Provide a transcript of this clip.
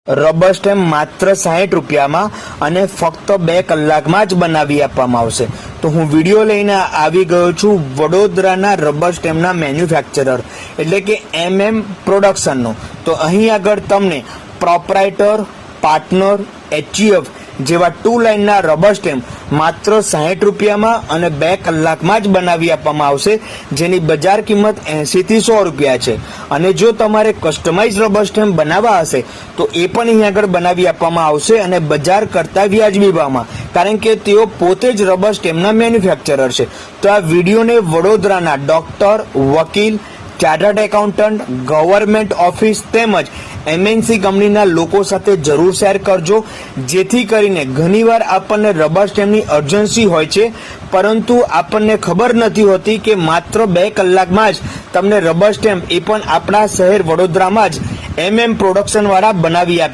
Rubber stamp માત્ર 60 રૂપિયામાં અને ફક્ત 2 કલાકમાં જ બનાવી આપવામાં આવશે। તો હું વિડીયો લઈને આવી ગયો છું વડોદરાના રબર સ્ટેમ્પના મેન્યુફેક્ચરર એટલે કે MM પ્રોડક્શનનો। તો અહીં આગળ તમને પ્રોપરાઇટર, પાર્ટનર, HUF જેવા 2 લાઇનના રબર સ્ટેમ્પ માત્ર 60 રૂપિયામાં અને 2 કલાકમાં જ બનાવી આપવામાં આવશે, જેની બજાર કિંમત 80 થી 100 રૂપિયા છે। અને જો તમારે કસ્ટમાઇઝ રબર સ્ટેમ્પ બનાવવા હશે તો એ પણ અહીં આગળ બનાવી આપવામાં આવશે અને બજાર કરતાં વ્યાજબી ભાવમાં, કારણ કે તેઓ પોતે જ રબર સ્ટેમ્પના મેન્યુફેક્ચરર છે। તો આ વિડીયોને વડોદરાના ડોક્ટર, વકીલ, ચાર્ટર્ડ એકાઉન્ટન્ટ, ગવર્મેન્ટ ઓફિસ તેમજ MNC કંપનીના લોકો સાથે જરૂર શેર કરજો, જેથી કરીને ઘણીવાર આપણને રબર સ્ટેમ્પની અર્જન્સી હોય છે, પરંતુ આપણને ખબર નથી હોતી કે માત્ર 2 કલાકમાં જ તમને રબર સ્ટેમ્પ એ પણ આપણા શહેર વડોદરામાં જ MM પ્રોડક્શન વાળા બનાવી આપે।